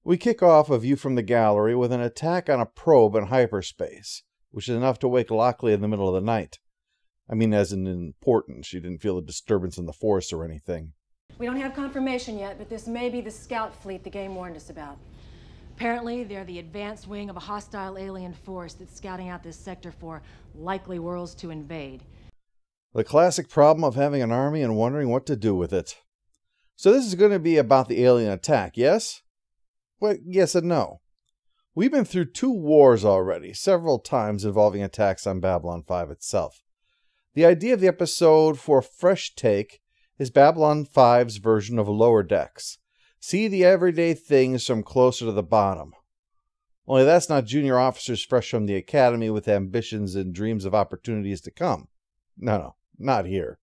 We kick off a view from the gallery with an attack on a probe in hyperspace, which is enough to wake Lockley in the middle of the night. I mean, as in important. She didn't feel a disturbance in the force or anything. We don't have confirmation yet, but this may be the scout fleet the game warned us about. Apparently, they're the advanced wing of a hostile alien force that's scouting out this sector for likely worlds to invade. The classic problem of having an army and wondering what to do with it. So this is going to be about the alien attack, yes? Well, yes and no. We've been through 2 wars already, several times involving attacks on Babylon 5 itself. The idea of the episode for a fresh take is Babylon 5's version of Lower Decks. See the everyday things from closer to the bottom. Only that's not junior officers fresh from the academy with ambitions and dreams of opportunities to come. No, not here.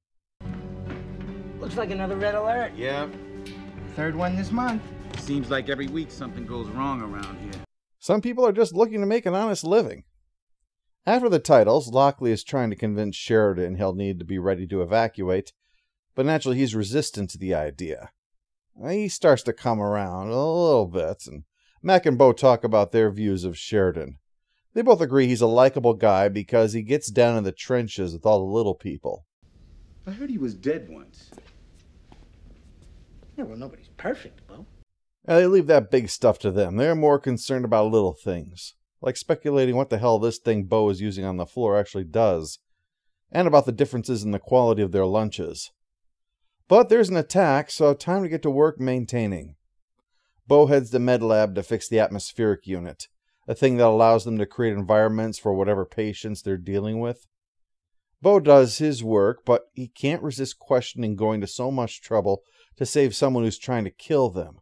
Looks like another red alert. Yeah. 3rd one this month. Seems like every week something goes wrong around here. Some people are just looking to make an honest living. After the titles, Lockley is trying to convince Sheridan he'll need to be ready to evacuate, but naturally he's resistant to the idea. He starts to come around a little bit, and Mac and Bo talk about their views of Sheridan. They both agree he's a likable guy because he gets down in the trenches with all the little people. I heard he was dead once. Yeah, well, nobody's perfect, Bo. They leave that big stuff to them. They're more concerned about little things, like speculating what the hell this thing Bo is using on the floor actually does, and about the differences in the quality of their lunches. But there's an attack, so time to get to work maintaining. Bo heads to MedLab to fix the atmospheric unit, a thing that allows them to create environments for whatever patients they're dealing with. Bo does his work, but he can't resist questioning going to so much trouble to save someone who's trying to kill them.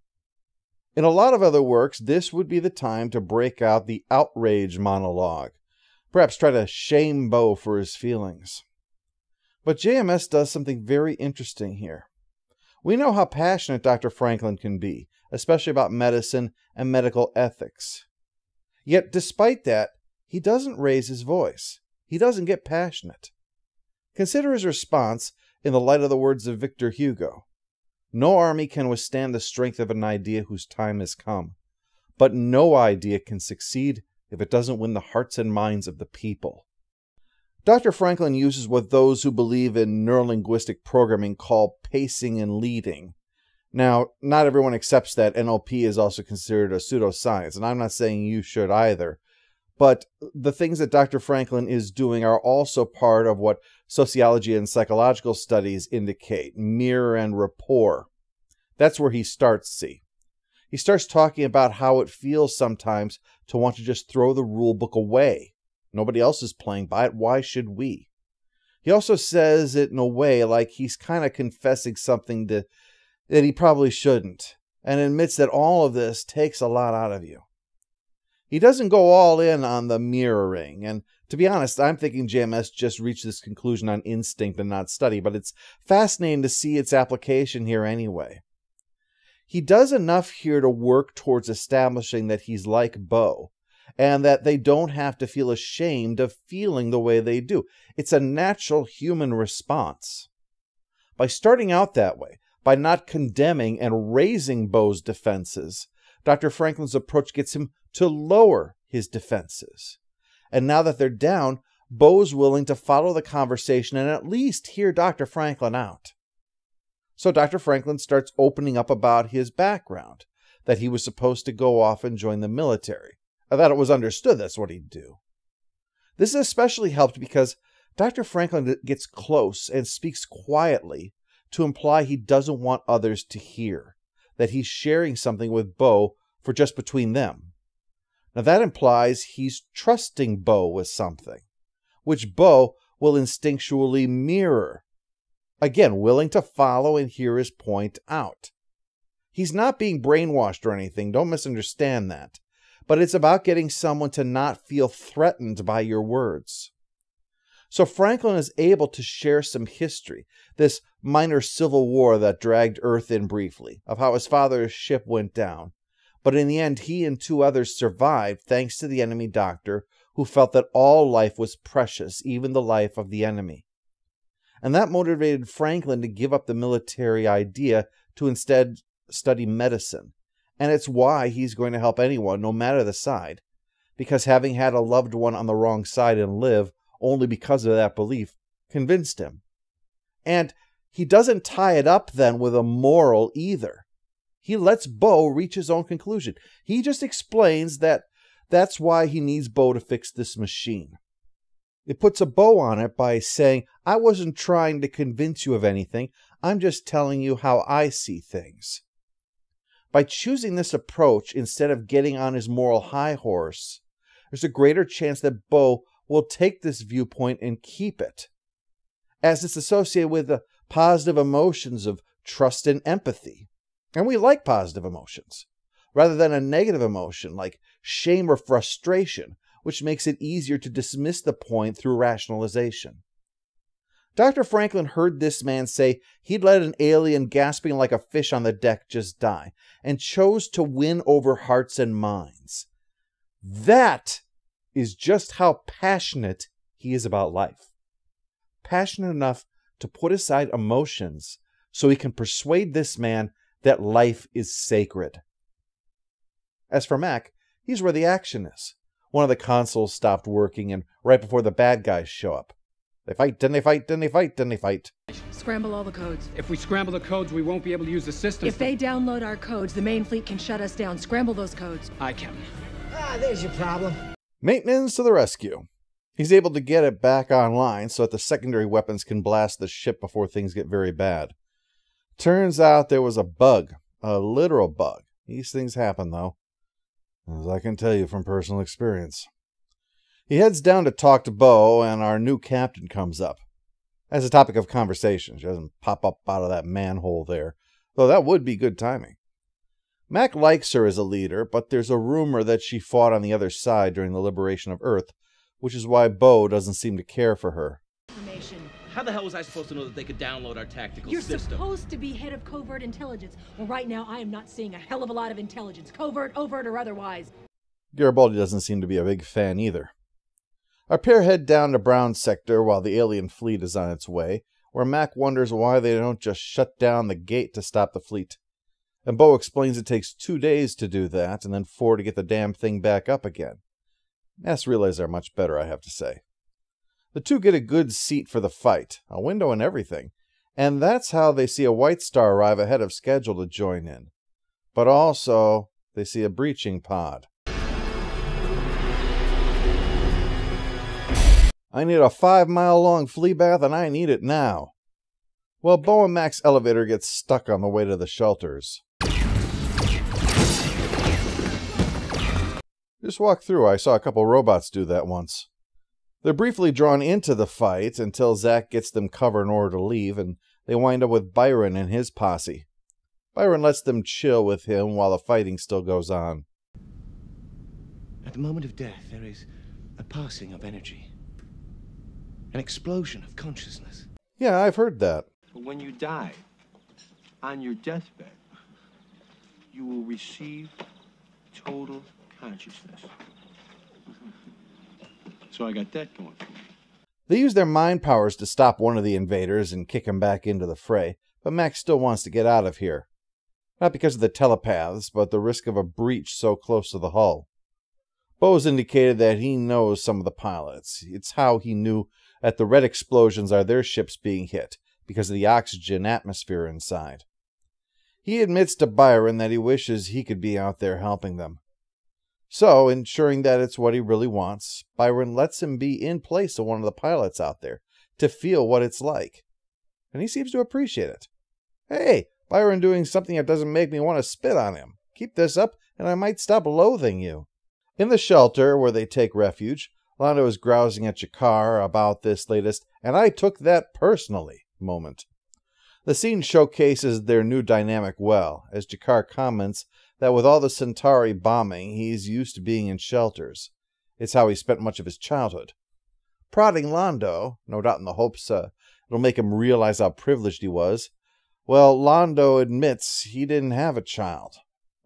In a lot of other works, this would be the time to break out the outrage monologue, perhaps try to shame Bo for his feelings. But JMS does something very interesting here. We know how passionate Dr. Franklin can be, especially about medicine and medical ethics. Yet, despite that, he doesn't raise his voice. He doesn't get passionate. Consider his response in the light of the words of Victor Hugo. No army can withstand the strength of an idea whose time has come, but no idea can succeed if it doesn't win the hearts and minds of the people. Dr. Franklin uses what those who believe in neurolinguistic programming call pacing and leading. Now, not everyone accepts that NLP is also considered a pseudoscience, and I'm not saying you should either. But the things that Dr. Franklin is doing are also part of what sociology and psychological studies indicate, mirror and rapport. That's where he starts, see. He starts talking about how it feels sometimes to want to just throw the rule book away. Nobody else is playing by it. Why should we? He also says it in a way like he's kind of confessing something that he probably shouldn't, and admits that all of this takes a lot out of you. He doesn't go all in on the mirroring, and to be honest, I'm thinking JMS just reached this conclusion on instinct and not study, but it's fascinating to see its application here anyway. He does enough here to work towards establishing that he's like Bo, and that they don't have to feel ashamed of feeling the way they do. It's a natural human response. By starting out that way, by not condemning and raising Bo's defenses, Dr. Franklin's approach gets him to lower his defenses. And now that they're down, Bo's willing to follow the conversation and at least hear Dr. Franklin out. So Dr. Franklin starts opening up about his background, that he was supposed to go off and join the military, that it was understood that's what he'd do. This is especially helped because Dr. Franklin gets close and speaks quietly to imply he doesn't want others to hear, that he's sharing something with Bo for just between them. Now that implies he's trusting Bo with something, which Bo will instinctually mirror. Again, willing to follow and hear his point out. He's not being brainwashed or anything, don't misunderstand that. But it's about getting someone to not feel threatened by your words. So Franklin is able to share some history, this minor civil war that dragged Earth in briefly, of how his father's ship went down. But in the end, he and 2 others survived thanks to the enemy doctor who felt that all life was precious, even the life of the enemy. And that motivated Franklin to give up the military idea to instead study medicine, and it's why he's going to help anyone, no matter the side, because having had a loved one on the wrong side and live only because of that belief convinced him. And he doesn't tie it up then with a moral either. He lets Bo reach his own conclusion. He just explains that that's why he needs Bo to fix this machine. It puts a bow on it by saying, I wasn't trying to convince you of anything, I'm just telling you how I see things. By choosing this approach instead of getting on his moral high horse, there's a greater chance that Bo will take this viewpoint and keep it, as it's associated with the positive emotions of trust and empathy. And we like positive emotions, rather than a negative emotion like shame or frustration, which makes it easier to dismiss the point through rationalization. Dr. Franklin heard this man say he'd let an alien gasping like a fish on the deck just die, and chose to win over hearts and minds. That is just how passionate he is about life. Passionate enough to put aside emotions so he can persuade this man that life is sacred. As for Mac, he's where the action is. One of the consoles stopped working, and right before the bad guys show up. They fight, then they fight, then they fight, then they fight. Scramble all the codes. If we scramble the codes, we won't be able to use the system. If they download our codes, the main fleet can shut us down. Scramble those codes. I can. Ah, there's your problem. Maintenance to the rescue. He's able to get it back online so that the secondary weapons can blast the ship before things get very bad. Turns out there was a bug. A literal bug. These things happen, though, as I can tell you from personal experience. He heads down to talk to Bo, and our new captain comes up. As a topic of conversation, she doesn't pop up out of that manhole there, though that would be good timing. Mac likes her as a leader, but there's a rumor that she fought on the other side during the liberation of Earth, which is why Bo doesn't seem to care for her. How the hell was I supposed to know that they could download our tactical You're system? supposed to be head of covert intelligence. Well, right now, I am not seeing a hell of a lot of intelligence, covert, overt, or otherwise. Garibaldi doesn't seem to be a big fan either. Our pair head down to Brown's sector while the alien fleet is on its way, where Mac wonders why they don't just shut down the gate to stop the fleet. And Bo explains it takes 2 days to do that, and then 4 to get the damn thing back up again. Mass relays are much better, I have to say. The two get a good seat for the fight, a window and everything, and that's how they see a White Star arrive ahead of schedule to join in. But also, they see a breaching pod. I need a 5-mile-long flea bath, and I need it now. Well, Bo and Mac's elevator gets stuck on the way to the shelters. Just walk through. I saw a couple robots do that once. They're briefly drawn into the fight until Zack gets them cover in order to leave, and they wind up with Byron and his posse. Byron lets them chill with him while the fighting still goes on. At the moment of death, there is a passing of energy. An explosion of consciousness. Yeah, I've heard that. When you die, on your deathbed, you will receive total consciousness. So I got that going for me. They use their mind powers to stop one of the invaders and kick him back into the fray, but Max still wants to get out of here. Not because of the telepaths, but the risk of a breach so close to the hull. Bo's indicated that he knows some of the pilots. It's how he knew that the red explosions are their ships being hit, because of the oxygen atmosphere inside. He admits to Byron that he wishes he could be out there helping them. So, ensuring that it's what he really wants, Byron lets him be in place of one of the pilots out there, to feel what it's like. And he seems to appreciate it. Hey, Byron doing something that doesn't make me want to spit on him. Keep this up, and I might stop loathing you. In the shelter where they take refuge, Londo is grousing at Jakar about this latest, and I took that personally, moment. The scene showcases their new dynamic well, as Jakar comments that with all the Centauri bombing, he's used to being in shelters. It's how he spent much of his childhood. Prodding Londo, no doubt in the hopes it'll make him realize how privileged he was, well, Londo admits he didn't have a child.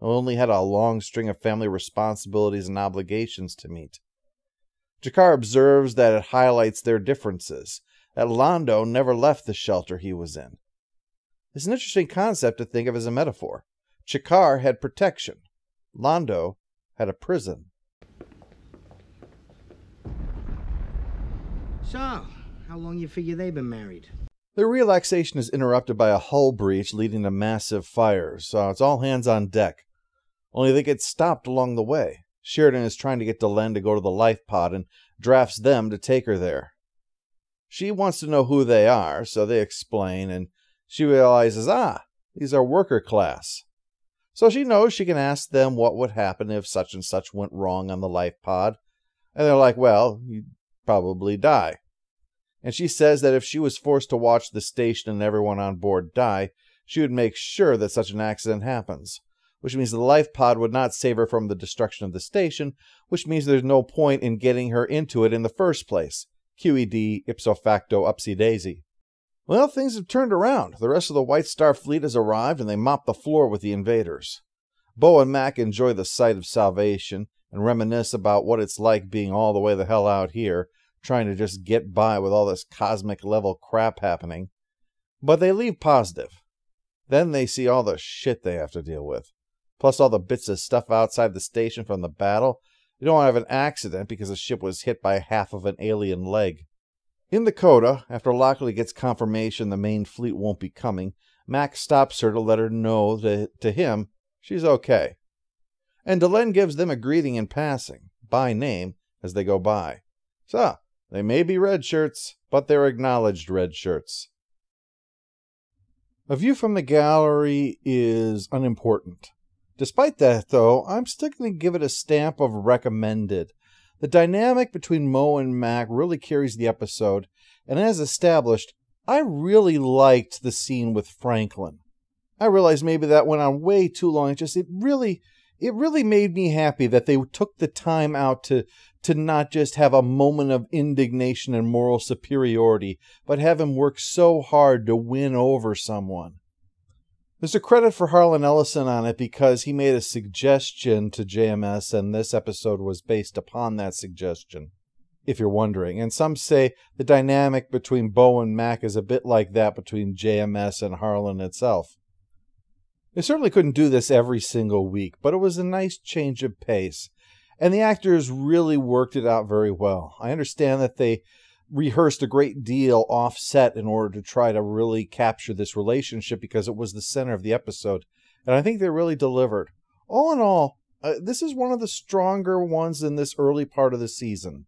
Only had a long string of family responsibilities and obligations to meet. Jakar observes that it highlights their differences, that Londo never left the shelter he was in. It's an interesting concept to think of as a metaphor. Jakar had protection, Londo had a prison. So, how long you figure they've been married? Their relaxation is interrupted by a hull breach leading to massive fires, so it's all hands on deck. Only they get stopped along the way. Sheridan is trying to get Delenn to go to the life pod and drafts them to take her there. She wants to know who they are, so they explain, and she realizes, these are worker class. So she knows she can ask them what would happen if such and such went wrong on the life pod. And they're like, well, you'd probably die. And she says that if she was forced to watch the station and everyone on board die, she would make sure that such an accident happens. Which means the life pod would not save her from the destruction of the station, which means there's no point in getting her into it in the first place. QED, ipso facto, upsy daisy. Well, things have turned around. The rest of the White Star fleet has arrived, and they mop the floor with the invaders. Bo and Mac enjoy the sight of salvation, and reminisce about what it's like being all the way the hell out here, trying to just get by with all this cosmic-level crap happening. But they leave positive. Then they see all the shit they have to deal with. Plus all the bits of stuff outside the station from the battle. You don't want to have an accident because the ship was hit by half of an alien leg. In the coda, after Lockley gets confirmation the main fleet won't be coming, Mac stops her to let her know that, to him, she's okay. And Delenn gives them a greeting in passing, by name, as they go by. So, they may be red shirts, but they're acknowledged red shirts. A view from the gallery is unimportant. Despite that, though, I'm still going to give it a stamp of recommended. The dynamic between Mo and Mac really carries the episode, and as established, I really liked the scene with Franklin. I realized maybe that went on way too long. It really made me happy that they took the time out to not just have a moment of indignation and moral superiority, but have him work so hard to win over someone. There's a credit for Harlan Ellison on it because he made a suggestion to JMS, and this episode was based upon that suggestion, if you're wondering. And some say the dynamic between Bo and Mac is a bit like that between JMS and Harlan itself. They certainly couldn't do this every single week, but it was a nice change of pace. And the actors really worked it out very well. I understand that they rehearsed a great deal off-set in order to try to really capture this relationship because it was the center of the episode. And I think they really delivered. All in all, this is one of the stronger ones in this early part of the season.